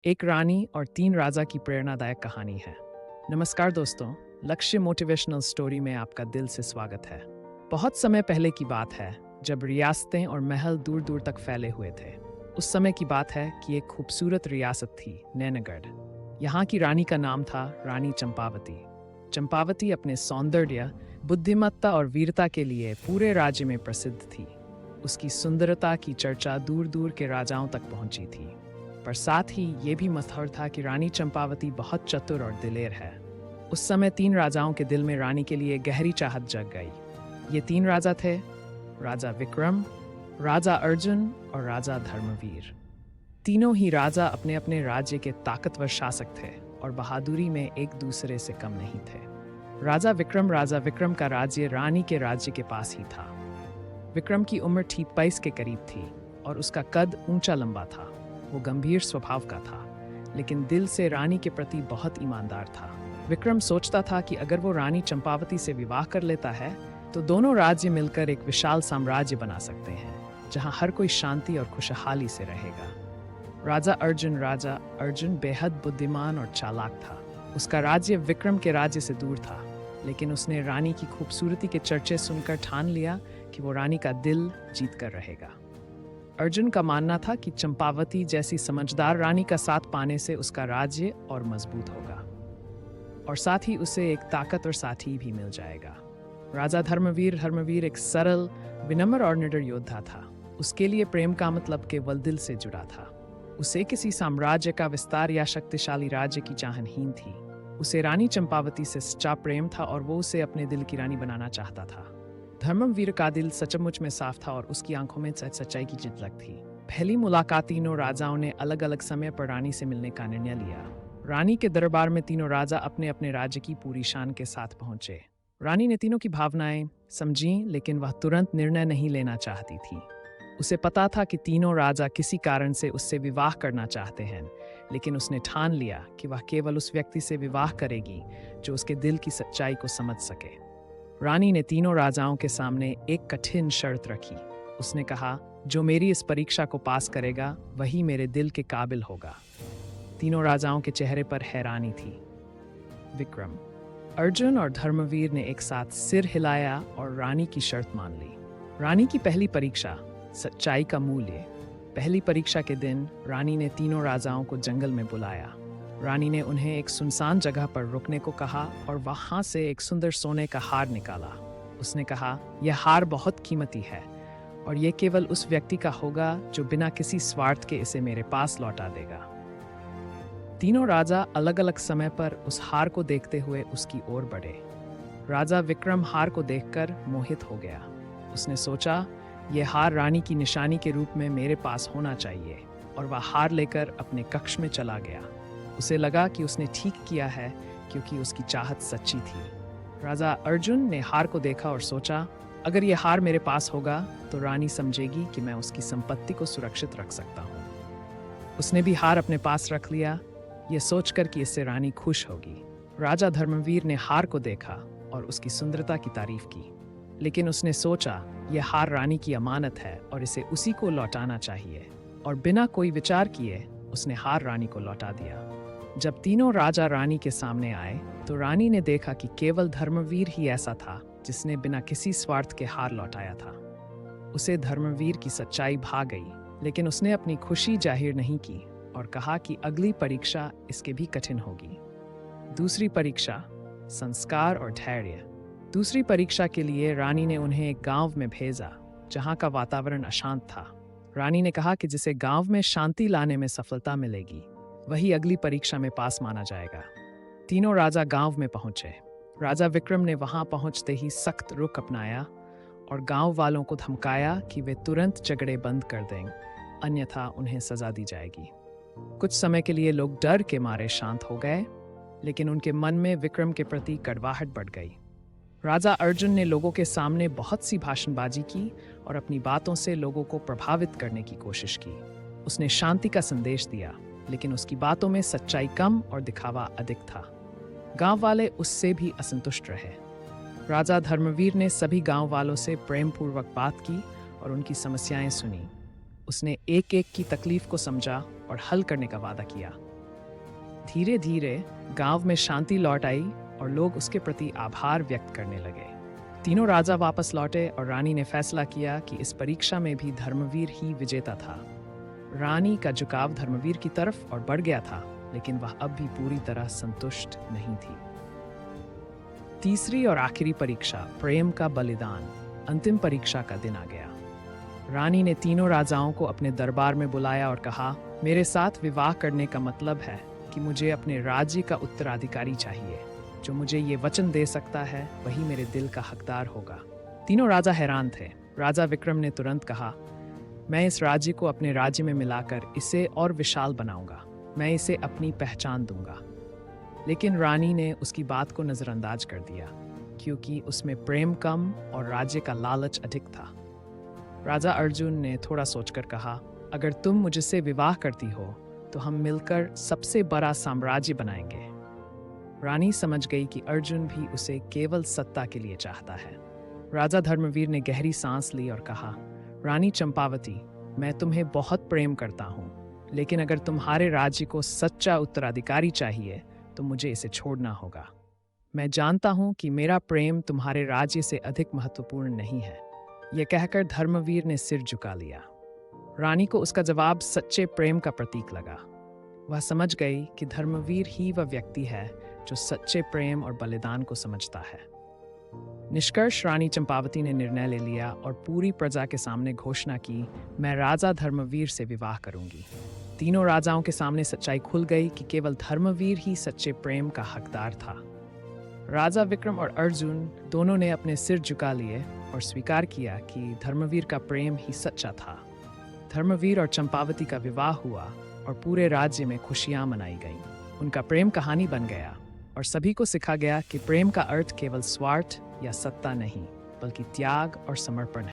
एक रानी और 3 राजा की प्रेरणादायक कहानी है। नमस्कार दोस्तों, लक्ष्य मोटिवेशनल स्टोरी में आपका दिल से स्वागत है। बहुत समय पहले की बात है, जब रियासतें और महल दूर दूर तक फैले हुए थे। उस समय की बात है कि एक खूबसूरत रियासत थी, नैनगढ़। यहाँ की रानी का नाम था रानी चंपावती। चंपावती अपने सौंदर्य, बुद्धिमत्ता और वीरता के लिए पूरे राज्य में प्रसिद्ध थी। उसकी सुंदरता की चर्चा दूर दूर के राजाओं तक पहुंची थी। पर साथ ही ये भी मशहूर था कि रानी चंपावती बहुत चतुर और दिलेर है। उस समय 3 राजाओं के दिल में रानी के लिए गहरी चाहत जग गई। ये 3 राजा थे, राजा विक्रम, राजा अर्जुन और राजा धर्मवीर। तीनों ही राजा अपने अपने राज्य के ताकतवर शासक थे और बहादुरी में एक दूसरे से कम नहीं थे। राजा विक्रम का राज्य रानी के राज्य के पास ही था। विक्रम की उम्र ठीक 22 के करीब थी और उसका कद ऊंचा लंबा था। वो गंभीर स्वभाव का था, लेकिन दिल से रानी के प्रति बहुत ईमानदार था। विक्रम सोचता था कि अगर वो रानी चंपावती से विवाह कर लेता है तो दोनों राज्य मिलकर एक विशाल साम्राज्य बना सकते हैं, जहां हर कोई शांति और खुशहाली से रहेगा। राजा अर्जुन बेहद बुद्धिमान और चालाक था। उसका राज्य विक्रम के राज्य से दूर था, लेकिन उसने रानी की खूबसूरती के चर्चे सुनकर ठान लिया कि वो रानी का दिल जीत कर रहेगा। अर्जुन का मानना था कि चंपावती जैसी समझदार रानी का साथ पाने से उसका राज्य और मजबूत होगा, और साथ ही उसे एक ताकतवर साथी भी मिल जाएगा। राजा धर्मवीर एक सरल, विनम्र और निडर योद्धा था। उसके लिए प्रेम का मतलब केवल दिल से जुड़ा था। उसे किसी साम्राज्य का विस्तार या शक्तिशाली राज्य की चाहनहीन थी। उसे रानी चंपावती से सच्चा प्रेम था और वो उसे अपने दिल की रानी बनाना चाहता था। धर्मवीर का दिल सचमुच में साफ था और उसकी आंखों में सच्चाई की झलक थी। पहली मुलाकात तीनों राजाओं ने अलग अलग समय पर रानी से मिलने का निर्णय लिया। रानी के दरबार में तीनों राजा अपने अपने राज्य की पूरी शान के साथ पहुंचे। रानी ने तीनों की भावनाएं समझी, लेकिन वह तुरंत निर्णय नहीं लेना चाहती थी। उसे पता था कि तीनों राजा किसी कारण से उससे विवाह करना चाहते हैं, लेकिन उसने ठान लिया कि वह केवल उस व्यक्ति से विवाह करेगी जो उसके दिल की सच्चाई को समझ सके। रानी ने तीनों राजाओं के सामने एक कठिन शर्त रखी। उसने कहा, जो मेरी इस परीक्षा को पास करेगा वही मेरे दिल के काबिल होगा। तीनों राजाओं के चेहरे पर हैरानी थी। विक्रम, अर्जुन और धर्मवीर ने एक साथ सिर हिलाया और रानी की शर्त मान ली। रानी की पहली परीक्षा, सच्चाई का मूल्य। पहली परीक्षा के दिन रानी ने तीनों राजाओं को जंगल में बुलाया। रानी ने उन्हें एक सुनसान जगह पर रुकने को कहा और वहां से एक सुंदर सोने का हार निकाला। उसने कहा, यह हार बहुत कीमती है और यह केवल उस व्यक्ति का होगा जो बिना किसी स्वार्थ के इसे मेरे पास लौटा देगा। तीनों राजा अलग अलग समय पर उस हार को देखते हुए उसकी ओर बढ़े। राजा विक्रम हार को देखकर मोहित हो गया। उसने सोचा, यह हार रानी की निशानी के रूप में मेरे पास होना चाहिए, और वह हार लेकर अपने कक्ष में चला गया। उसे लगा कि उसने ठीक किया है, क्योंकि उसकी चाहत सच्ची थी। राजा अर्जुन ने हार को देखा और सोचा, अगर यह हार मेरे पास होगा तो रानी समझेगी कि मैं उसकी संपत्ति को सुरक्षित रख सकता हूँ। उसने भी हार अपने पास रख लिया, यह सोचकर कि इससे रानी खुश होगी। राजा धर्मवीर ने हार को देखा और उसकी सुंदरता की तारीफ की, लेकिन उसने सोचा, यह हार रानी की अमानत है और इसे उसी को लौटाना चाहिए, और बिना कोई विचार किए उसने हार रानी को लौटा दिया। जब तीनों राजा रानी के सामने आए तो रानी ने देखा कि केवल धर्मवीर ही ऐसा था जिसने बिना किसी स्वार्थ के हार लौटाया था। उसे धर्मवीर की सच्चाई भा गई, लेकिन उसने अपनी खुशी जाहिर नहीं की और कहा कि अगली परीक्षा इसके भी कठिन होगी। दूसरी परीक्षा, संस्कार और धैर्य। दूसरी परीक्षा के लिए रानी ने उन्हें एक गांव में भेजा जहां का वातावरण अशांत था। रानी ने कहा कि जिसे गांव में शांति लाने में सफलता मिलेगी वही अगली परीक्षा में पास माना जाएगा। तीनों राजा गांव में पहुंचे। राजा विक्रम ने वहां पहुंचते ही सख्त रुख अपनाया और गांव वालों को धमकाया कि वे तुरंत झगड़े बंद कर दें, अन्यथा उन्हें सजा दी जाएगी। कुछ समय के लिए लोग डर के मारे शांत हो गए, लेकिन उनके मन में विक्रम के प्रति कड़वाहट बढ़ गई। राजा अर्जुन ने लोगों के सामने बहुत सी भाषणबाजी की और अपनी बातों से लोगों को प्रभावित करने की कोशिश की। उसने शांति का संदेश दिया, लेकिन उसकी बातों में सच्चाई कम और दिखावा अधिक था। गांव वाले उससे भी असंतुष्ट रहे। राजा धर्मवीर ने सभी गांव वालों से प्रेमपूर्वक बात की और उनकी समस्याएं सुनी। उसने एक एक की तकलीफ को समझा और हल करने का वादा किया। धीरे धीरे गांव में शांति लौट आई और लोग उसके प्रति आभार व्यक्त करने लगे। तीनों राजा वापस लौटे और रानी ने फैसला किया कि इस परीक्षा में भी धर्मवीर ही विजेता था। रानी का झुकाव धर्मवीर की तरफ और बढ़ गया था, लेकिन वह अब भी पूरी तरह संतुष्ट नहीं थी। तीसरी और आखिरी परीक्षा, प्रेम का बलिदान। अंतिम परीक्षा का दिन आ गया। रानी ने तीनों राजाओं को अपने दरबार में बुलाया और कहा, मेरे साथ विवाह करने का मतलब है कि मुझे अपने राज्य का उत्तराधिकारी चाहिए। जो मुझे ये वचन दे सकता है वही मेरे दिल का हकदार होगा। तीनों राजा हैरान थे। राजा विक्रम ने तुरंत कहा, मैं इस राज्य को अपने राज्य में मिलाकर इसे और विशाल बनाऊंगा। मैं इसे अपनी पहचान दूंगा। लेकिन रानी ने उसकी बात को नजरअंदाज कर दिया, क्योंकि उसमें प्रेम कम और राज्य का लालच अधिक था। राजा अर्जुन ने थोड़ा सोचकर कहा, अगर तुम मुझसे विवाह करती हो तो हम मिलकर सबसे बड़ा साम्राज्य बनाएंगे। रानी समझ गई कि अर्जुन भी उसे केवल सत्ता के लिए चाहता है। राजा धर्मवीर ने गहरी सांस ली और कहा, रानी चंपावती, मैं तुम्हें बहुत प्रेम करता हूँ, लेकिन अगर तुम्हारे राज्य को सच्चा उत्तराधिकारी चाहिए तो मुझे इसे छोड़ना होगा। मैं जानता हूँ कि मेरा प्रेम तुम्हारे राज्य से अधिक महत्वपूर्ण नहीं है। यह कहकर धर्मवीर ने सिर झुका लिया। रानी को उसका जवाब सच्चे प्रेम का प्रतीक लगा। वह समझ गई कि धर्मवीर ही वह व्यक्ति है जो सच्चे प्रेम और बलिदान को समझता है। निष्कर्ष, रानी चंपावती ने निर्णय ले लिया और पूरी प्रजा के सामने घोषणा की, मैं राजा धर्मवीर से विवाह करूंगी। तीनों राजाओं के सामने सच्चाई खुल गई कि केवल धर्मवीर ही सच्चे प्रेम का हकदार था। राजा विक्रम और अर्जुन दोनों ने अपने सिर झुका लिए और स्वीकार किया कि धर्मवीर का प्रेम ही सच्चा था। धर्मवीर और चंपावती का विवाह हुआ और पूरे राज्य में खुशियां मनाई गईं। उनका प्रेम कहानी बन गया और सभी को सिखा गया कि प्रेम का अर्थ केवल स्वार्थ या सत्ता नहीं, बल्कि त्याग और समर्पण है।